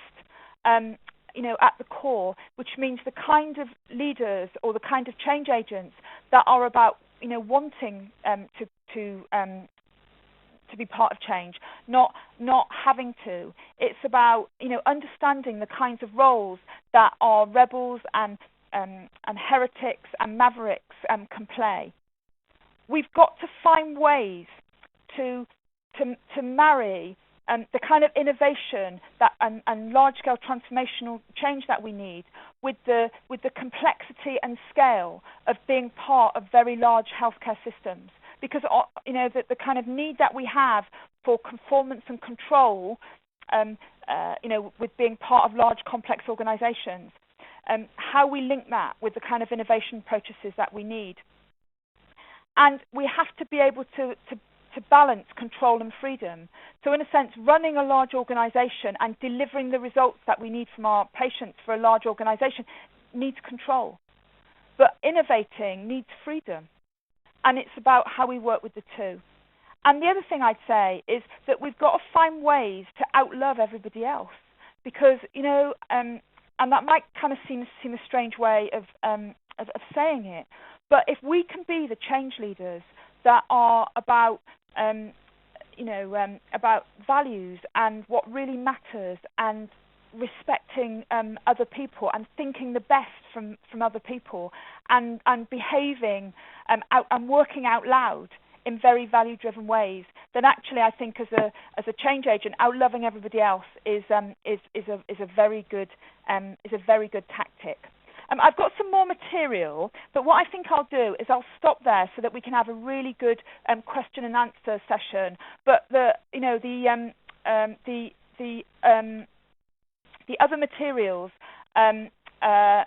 at the core, which means the kind of leaders or the kind of change agents that are about, wanting to be part of change, not having to. It's about, understanding the kinds of roles that our rebels and heretics and mavericks can play. We've got to find ways to marry the kind of innovation that and large-scale transformational change that we need with the complexity and scale of being part of very large healthcare systems. Because the kind of need that we have for conformance and control, with being part of large complex organisations, how we link that with the kind of innovation processes that we need. And we have to be able to balance control and freedom. So in a sense, running a large organisation and delivering the results that we need from our patients for a large organisation needs control. But innovating needs freedom. And it's about how we work with the two. And the other thing I'd say is that we've got to find ways to outlove everybody else. Because, and that might kind of seem a strange way of saying it, but if we can be the change leaders that are about about values and what really matters and respecting other people and thinking the best from other people and behaving and working out loud in very value-driven ways, then actually I think as a change agent, outloving everybody else is a very good tactic. I've got some more material, but what I think I'll do is I'll stop there so that we can have a really good question and answer session. But the other materials are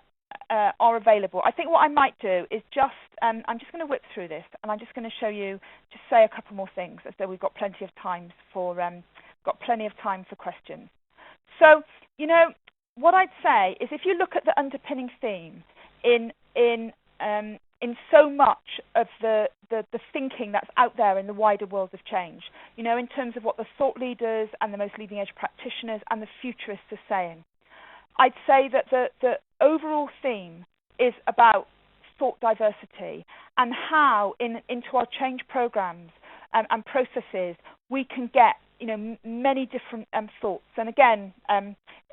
available. I think what I might do is just, I'm just going to whip through this, and I'm just going to show you, just say a couple more things, as though we've got plenty of time for questions. So, what I'd say is, if you look at the underpinning theme in so much of the thinking that's out there in the wider world of change, in terms of what the thought leaders and the most leading edge practitioners and the futurists are saying, I'd say that the overall theme is about thought diversity and how into our change programs and processes we can get many different thoughts. And again,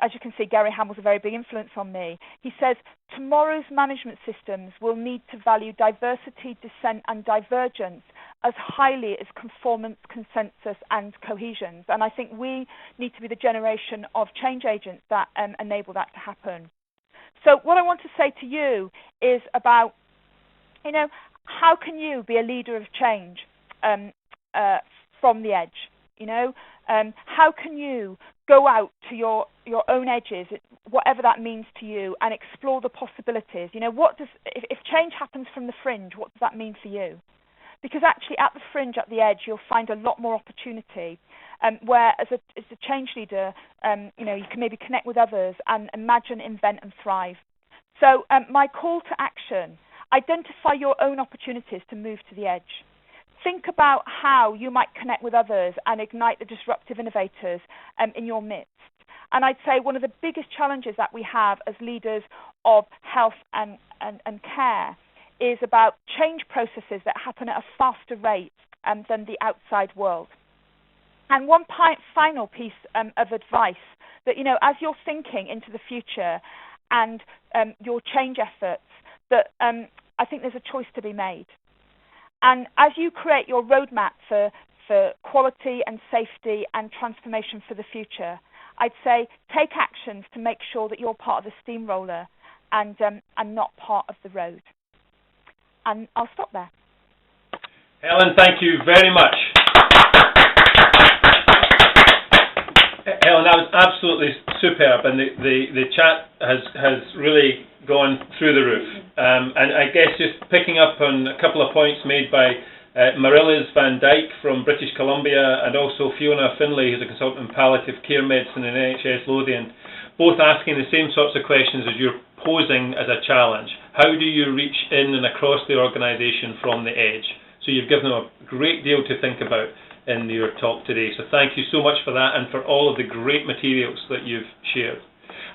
as you can see, Gary Hamel's a very big influence on me. He says tomorrow's management systems will need to value diversity, dissent and divergence as highly as conformance, consensus and cohesions. And I think we need to be the generation of change agents that enable that to happen. So what I want to say to you is about, how can you be a leader of change from the edge? How can you go out to your own edges, whatever that means to you, and explore the possibilities? If change happens from the fringe, what does that mean for you? Because actually, at the fringe, at the edge, you'll find a lot more opportunity. Where, as a change leader, you can maybe connect with others and imagine, invent, and thrive. So, my call to action: identify your own opportunities to move to the edge. Think about how you might connect with others and ignite the disruptive innovators in your midst. And I'd say one of the biggest challenges that we have as leaders of health and care is about change processes that happen at a faster rate than the outside world. And one final piece of advice that, as you're thinking into the future and your change efforts, that I think there's a choice to be made. And as you create your roadmap for quality and safety and transformation for the future, I'd say take actions to make sure that you're part of the steamroller and not part of the road. And I'll stop there. Helen, thank you very much. Helen, that was absolutely superb, and the chat has really gone through the roof. And I guess just picking up on a couple of points made by Marillis van Dijk from British Columbia and also Fiona Finlay, who's a consultant in palliative care medicine in NHS Lothian, both asking the same sorts of questions as you're posing as a challenge. How do you reach in and across the organisation from the edge? So you've given them a great deal to think about in your talk today. So thank you so much for that and for all of the great materials that you've shared.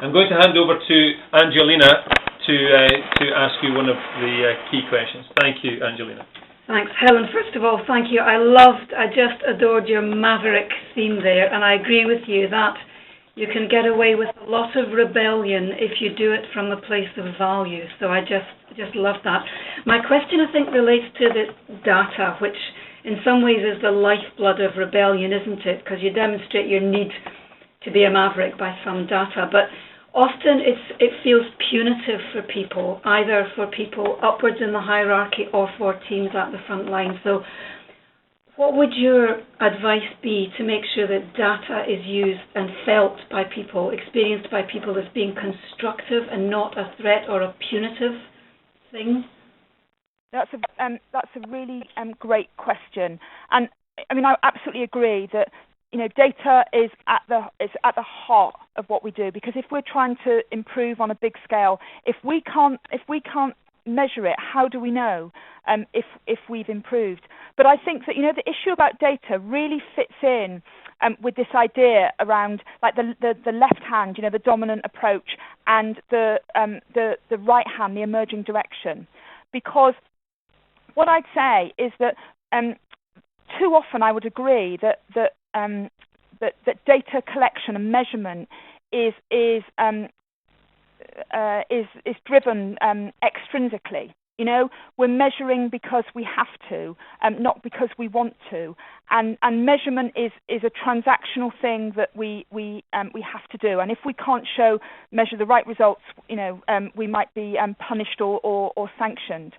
I'm going to hand over to Angelina to ask you one of the key questions. Thank you, Angelina. Thanks, Helen. First of all, thank you. I just adored your maverick theme there, and I agree with you that you can get away with a lot of rebellion if you do it from a place of value. So I just love that. My question, I think, relates to the data, which in some ways is the lifeblood of rebellion, isn't it? Because you demonstrate your need to be a maverick by some data. But often it feels punitive for people, either for people upwards in the hierarchy or for teams at the front line. So what would your advice be to make sure that data is used and felt by people, experienced by people as being constructive and not a threat or a punitive thing? That's a really great question, and I mean I absolutely agree that data is at the heart of what we do, because if we're trying to improve on a big scale, if we can't measure it, how do we know if we've improved? But I think that the issue about data really fits in with this idea around like the left hand, the dominant approach, and the right hand, the emerging direction, because what I'd say is that too often I would agree that data collection and measurement is driven extrinsically. We're measuring because we have to, not because we want to. And measurement is a transactional thing that we have to do. And if we can't measure the right results, we might be punished or sanctioned.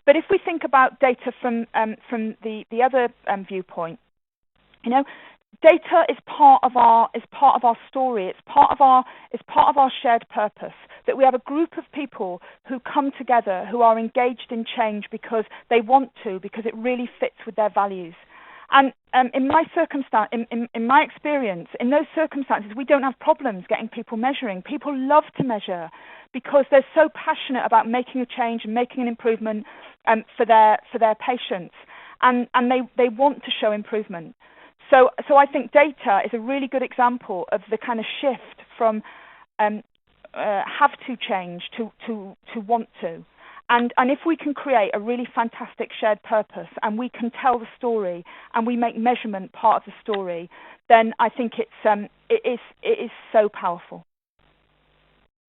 But if we think about data from the other viewpoint, data is part of our story. It's part of our shared purpose. That we have a group of people who come together, who are engaged in change because they want to, because it really fits with their values. And in my experience, in those circumstances, we don't have problems getting people measuring. People love to measure because they're so passionate about making a change and making an improvement for their patients, and they want to show improvement. So I think data is a really good example of the kind of shift from have to change to want to. And if we can create a really fantastic shared purpose and we can tell the story and we make measurement part of the story, then I think it is so powerful.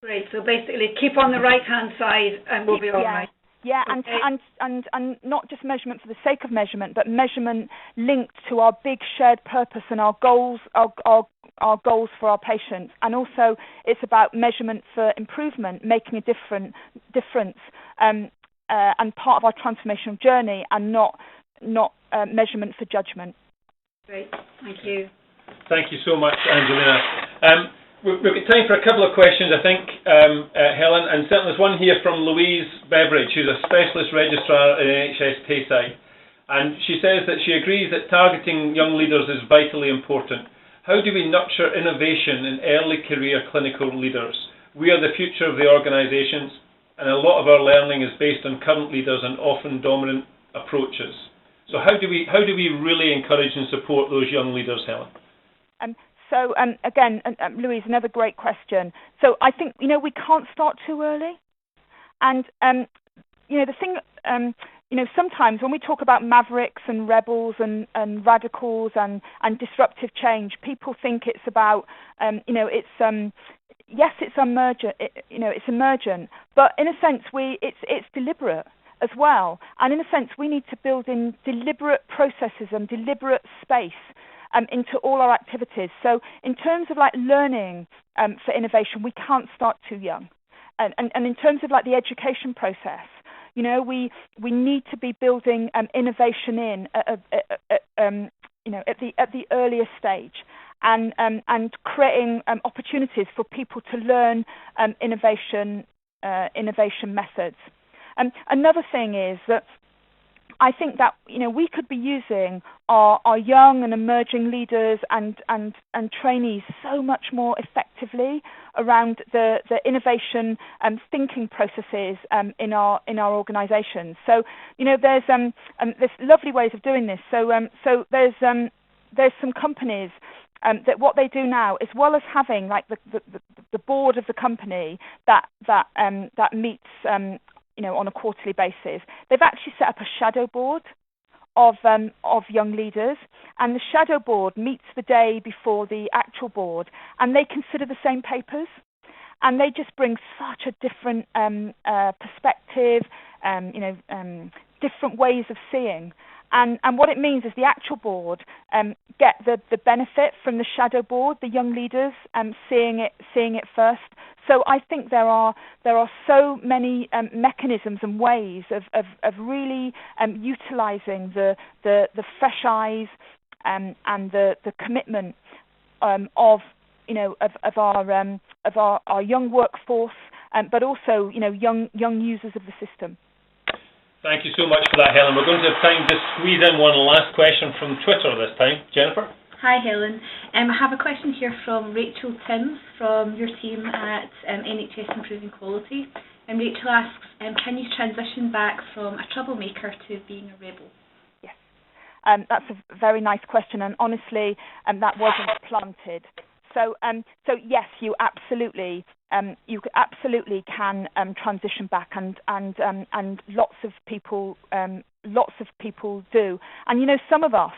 Great. So basically keep on the right-hand side and we'll be all right. Yeah, okay. and not just measurement for the sake of measurement, but measurement linked to our big shared purpose and our goals, our goals for our patients. And also, it's about measurement for improvement, making a difference, and part of our transformational journey, and not measurement for judgment. Great, thank you. Thank you so much, Angelina. We've got time for a couple of questions, I think, Helen, and certainly there's one here from Louise Beveridge, who's a specialist registrar at NHS Tayside, and she says that she agrees that targeting young leaders is vitally important. How do we nurture innovation in early career clinical leaders? We are the future of the organisations, and a lot of our learning is based on current leaders and often dominant approaches. So how do we really encourage and support those young leaders, Helen? So again, Louise, another great question. So I think we can't start too early, and the thing, sometimes when we talk about mavericks and rebels and radicals and disruptive change, people think it's about yes, it's emergent, it's emergent, but in a sense it's deliberate as well, and in a sense we need to build in deliberate processes and deliberate space into all our activities. So in terms of learning for innovation, we can't start too young. And in terms of the education process, we need to be building innovation in at the earliest stage, and creating opportunities for people to learn innovation methods. Another thing is that I think that we could be using our young and emerging leaders and trainees so much more effectively around the innovation thinking processes in our organisations. So there's lovely ways of doing this. So there's some companies that what they do now, as well as having the board of the company that meets on a quarterly basis, they've actually set up a shadow board of young leaders, and the shadow board meets the day before the actual board, and they consider the same papers, and they just bring such a different perspective, different ways of seeing. And what it means is the actual board get the benefit from the shadow board, the young leaders seeing it first. So I think there are so many mechanisms and ways of really utilising the fresh eyes and the commitment of our young workforce, but also young users of the system. Thank you so much for that, Helen. We're going to have time to squeeze in one last question from Twitter this time. Jennifer? Hi, Helen. I have a question here from Rachel Timms from your team at NHS Improving Quality. And Rachel asks, can you transition back from a troublemaker to being a rebel? Yes. That's a very nice question, and honestly, that wasn't planted. So yes, you absolutely can transition back, and lots of people do. And some of us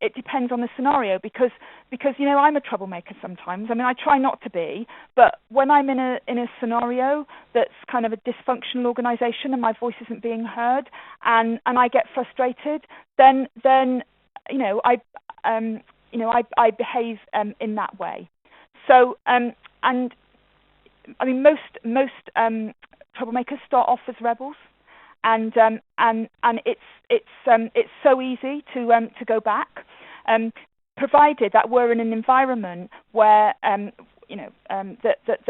it depends on the scenario because you know, I'm a troublemaker sometimes. I mean, I try not to be, but when I'm in a scenario that's kind of a dysfunctional organisation and my voice isn't being heard, and I get frustrated, then you know, I behave in that way. So and I mean, most troublemakers start off as rebels, and it's so easy to go back, provided that we're in an environment where that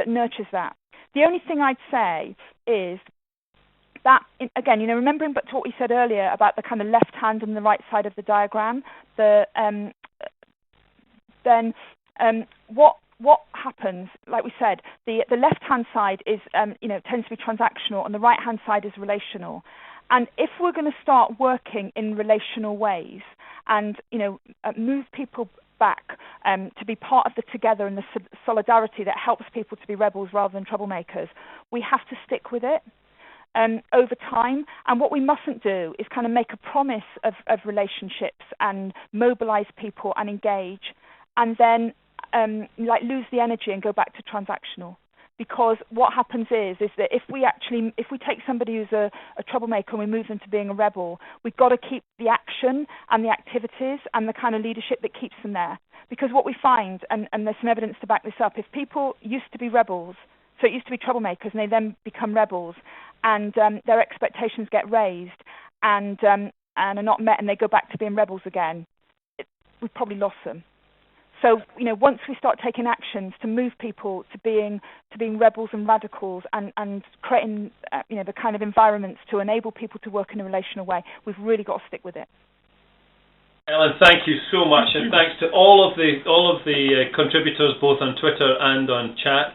nurtures that. The only thing I'd say is that, again, you know, remembering back to what we said earlier about the kind of left hand and the right side of the diagram, then what happens, like we said, the left-hand side is, tends to be transactional, and the right-hand side is relational. And if we're going to start working in relational ways and, move people back to be part of the together and the solidarity that helps people to be rebels rather than troublemakers, we have to stick with it over time. And what we mustn't do is kind of make a promise of relationships and mobilize people and engage, and then lose the energy and go back to transactional. Because what happens is that if we take somebody who's a troublemaker and we move them to being a rebel, we've got to keep the action and the activities and the kind of leadership that keeps them there. Because what we find, and there's some evidence to back this up, if people used to be rebels, so it used to be troublemakers, and they then become rebels, and their expectations get raised and are not met, and they go back to being rebels again, we've probably lost them. So, once we start taking actions to move people to being rebels and radicals and creating, the kind of environments to enable people to work in a relational way, we've really got to stick with it. Ellen, thank you so much, and thanks to all of the contributors, both on Twitter and on chat,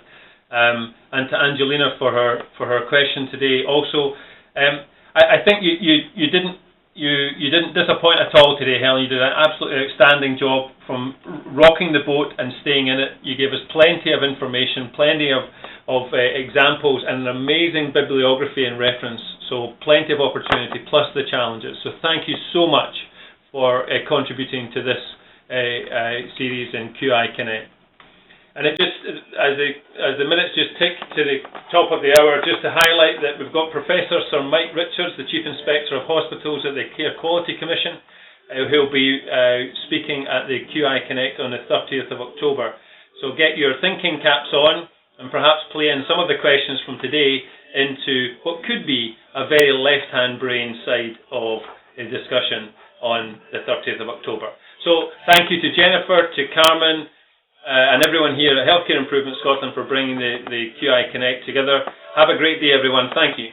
and to Angelina for her question today. Also, I think you didn't disappoint at all today, Helen. You did an absolutely outstanding job from rocking the boat and staying in it. You gave us plenty of information, plenty of examples, and an amazing bibliography and reference. So plenty of opportunity, plus the challenges. So thank you so much for contributing to this series in QI Connect. And it just, as the minutes just tick to the top of the hour, just to highlight that we've got Professor Sir Mike Richards, the Chief Inspector of Hospitals at the Care Quality Commission, who'll be speaking at the QI Connect on the 30th of October. So get your thinking caps on and perhaps play in some of the questions from today into what could be a very left-hand brain side of the discussion on the 30th of October. So thank you to Jennifer, to Carmen, and everyone here at Healthcare Improvement Scotland for bringing the QI Connect together. Have a great day, everyone. Thank you.